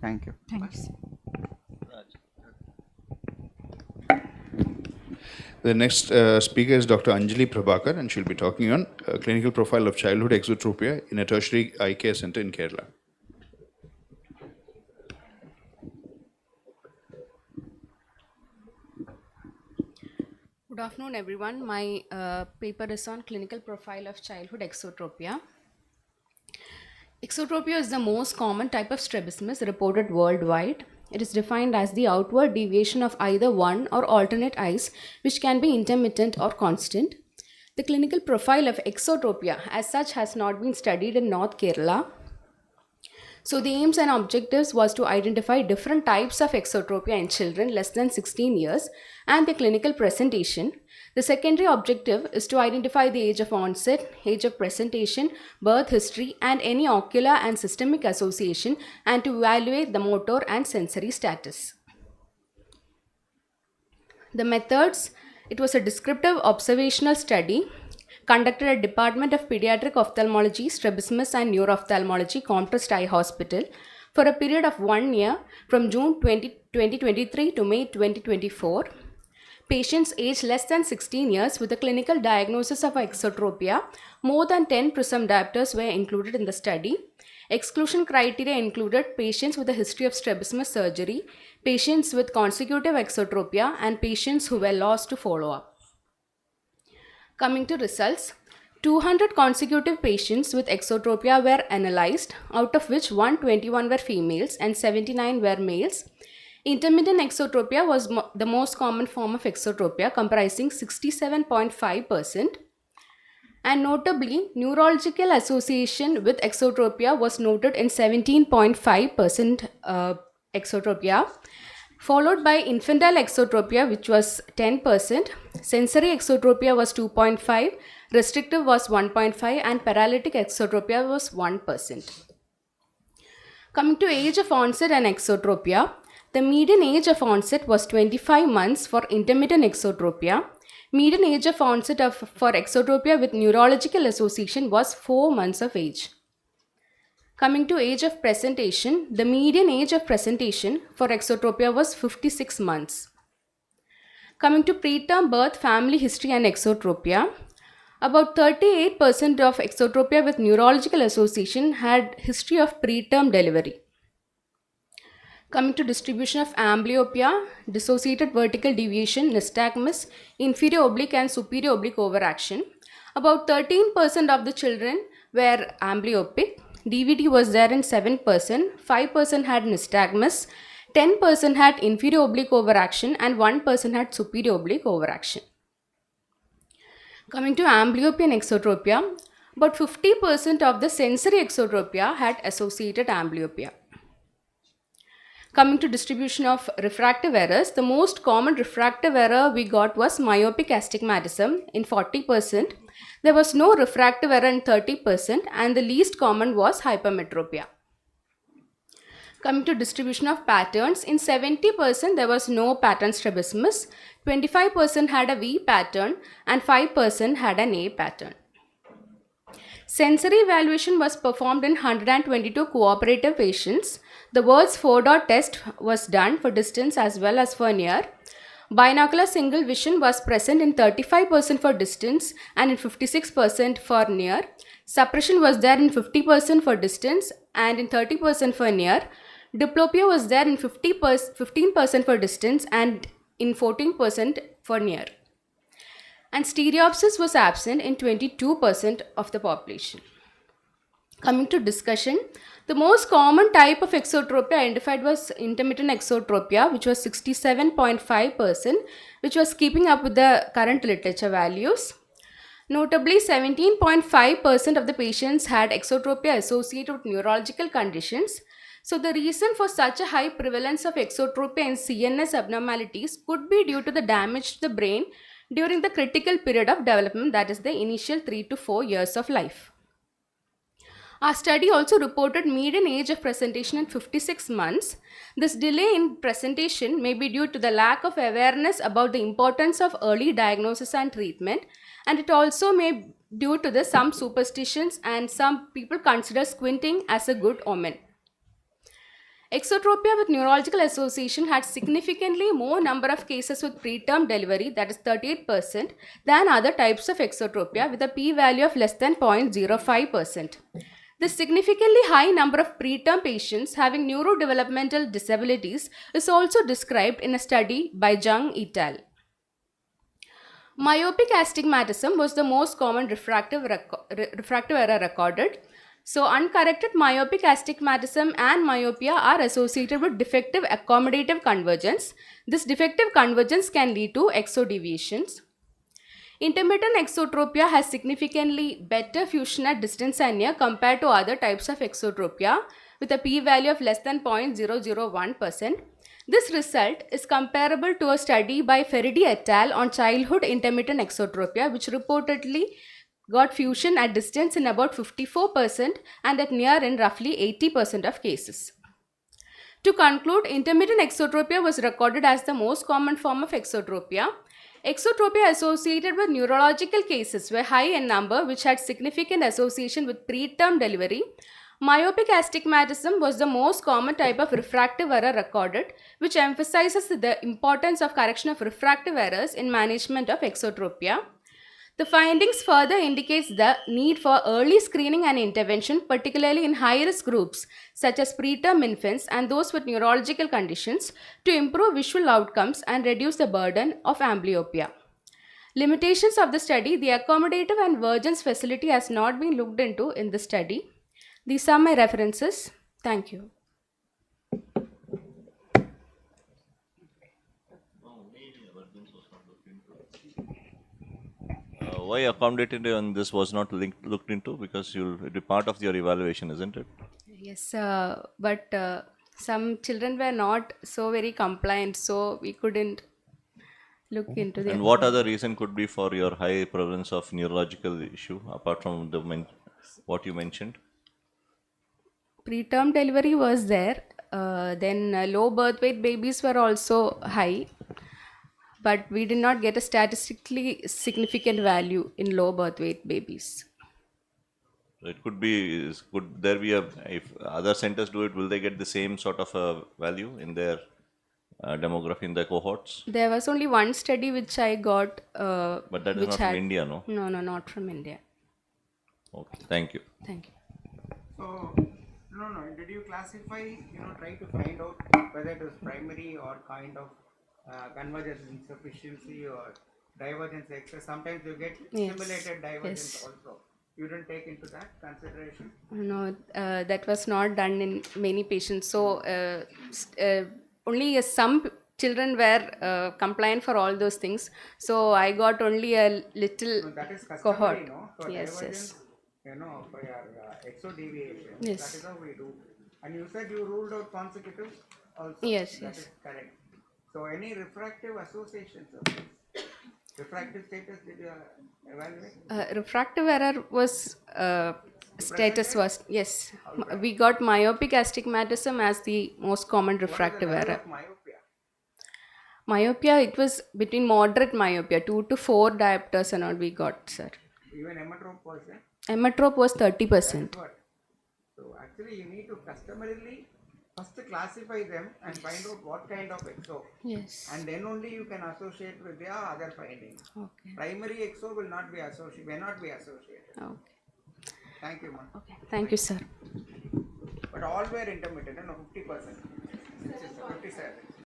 Thank you. Thanks. The next speaker is Dr. Anjali Prabhakar, and she'll be talking on clinical profile of childhood exotropia in a tertiary eye care center in Kerala. Good afternoon, everyone. My paper is on clinical profile of childhood exotropia. Exotropia is the most common type of strabismus reported worldwide. It is defined as the outward deviation of either one or alternate eyes, which can be intermittent or constant. The clinical profile of exotropia, as such, has not been studied in North Kerala. So, the aims and objectives was to identify different types of exotropia in children less than 16 years and their clinical presentation. The secondary objective is to identify the age of onset, age of presentation, birth history, and any ocular and systemic association, and to evaluate the motor and sensory status. The methods: it was a descriptive observational study conducted at Department of Pediatric Ophthalmology, Strabismus and Neuro-Ophthalmology, Contrast Eye Hospital for a period of 1 year from June 2023 to May 2024. Patients aged less than 16 years with a clinical diagnosis of exotropia, more than 10 prism diopters were included in the study. Exclusion criteria included patients with a history of strabismus surgery, patients with consecutive exotropia, and patients who were lost to follow-up. Coming to results, 200 consecutive patients with exotropia were analyzed, out of which 121 were females and 79 were males. Intermittent exotropia was the most common form of exotropia, comprising 67.5%. And notably, neurological association with exotropia was noted in 17.5% exotropia, followed by infantile exotropia, which was 10%, sensory exotropia was 2.5, restrictive was 1.5, and paralytic exotropia was 1%. Coming to age of onset and exotropia, the median age of onset was 25 months for intermittent exotropia. Median age of onset for exotropia with neurological association was 4 months of age. Coming to age of presentation, the median age of presentation for exotropia was 56 months. Coming to preterm birth, family history and exotropia, about 38% of exotropia with neurological association had history of preterm delivery. Coming to distribution of amblyopia, dissociated vertical deviation, nystagmus, inferior oblique and superior oblique overaction. About 13% of the children were amblyopic. DVD was there in 7%, 5% had nystagmus, 10% had inferior oblique overaction, and 1% had superior oblique overaction. Coming to amblyopia and exotropia, about 50% of the sensory exotropia had associated amblyopia. Coming to distribution of refractive errors, the most common refractive error we got was myopic astigmatism in 40%. There was no refractive error in 30%, and the least common was hypermetropia. Coming to distribution of patterns, in 70% there was no pattern strabismus, 25% had a V pattern, and 5% had an A pattern. Sensory evaluation was performed in 122 cooperative patients. The Words 4-dot test was done for distance as well as for near. Binocular single vision was present in 35% for distance and in 56% for near. Suppression was there in 50% for distance and in 30% for near. Diplopia was there in 15% for distance and in 14% for near. And stereopsis was absent in 22% of the population. Coming to discussion, the most common type of exotropia identified was intermittent exotropia, which was 67.5%, which was keeping up with the current literature values. Notably, 17.5% of the patients had exotropia associated with neurological conditions. So, the reason for such a high prevalence of exotropia in CNS abnormalities could be due to the damage to the brain during the critical period of development, that is the initial 3 to 4 years of life. Our study also reported median age of presentation in 56 months. This delay in presentation may be due to the lack of awareness about the importance of early diagnosis and treatment, and it also may be due to some superstitions, and some people consider squinting as a good omen. Exotropia with neurological association had significantly more number of cases with preterm delivery, that is 38%, than other types of exotropia with a p-value of less than 0.05%. The significantly high number of preterm patients having neurodevelopmental disabilities is also described in a study by Jung et al. Myopic astigmatism was the most common refractive error recorded. So, uncorrected myopic astigmatism and myopia are associated with defective accommodative convergence. This defective convergence can lead to exodeviations. Intermittent exotropia has significantly better fusion at distance and near compared to other types of exotropia with a p-value of less than 0.001%. This result is comparable to a study by Feridi et al. On childhood intermittent exotropia, which reportedly got fusion at distance in about 54% and at near in roughly 80% of cases. To conclude, intermittent exotropia was recorded as the most common form of exotropia. Exotropia associated with neurological cases were high in number, which had significant association with preterm delivery. Myopic astigmatism was the most common type of refractive error recorded, which emphasizes the importance of correction of refractive errors in management of exotropia. The findings further indicates the need for early screening and intervention, particularly in high-risk groups such as preterm infants and those with neurological conditions, to improve visual outcomes and reduce the burden of amblyopia. Limitations of the study: the accommodative and vergence facility has not been looked into in the study. These are my references. Thank you. Why accommodated on this was not looked into? Because it'll be part of your evaluation, isn't it? Yes, but some children were not so very compliant, so we couldn't look into the And what other reason could be for your high prevalence of neurological issue apart from what you mentioned? preterm delivery was there. Then low birth weight babies were also high, but we did not get a statistically significant value in low birth weight babies. It could be. Could there be if other centers do it, will they get the same sort of a value in their demography in their cohorts? There was only one study which I got, But that is which not had from India, no? no, not from India. Okay, thank you. Thank you. So, no. Did you classify, try to find out whether it was primary or kind of convergence insufficiency or divergence excess? Sometimes you get Yes. simulated divergence Yes. also. You didn't take into that consideration? No, that was not done in many patients. So, only some children were compliant for all those things. So, I got only a little No, that is cohort. customary, no? For Yes, divergence, yes. for your exodeviation. Yes. That is how we do. And you said you ruled out consecutive also. Yes, That yes. is correct. So any refractive associations of this? Refractive status did you evaluate? Refractive error was status was yes. We got myopic astigmatism as the most common refractive What is the error. level of myopia? Myopia, it was between moderate myopia, 2 to 4 diopters and all we got, sir. Even hemetrope was there? Hemetrope was That 30%. is what. So actually you need to customarily first classify them and find out what kind of exo. Yes. And then only you can associate with their other findings. Okay. Primary exo will not be associated, may not be associated. Okay. Thank you, ma'am. Okay. Thank you, sir. But all were intermittent, 50%, which is 57.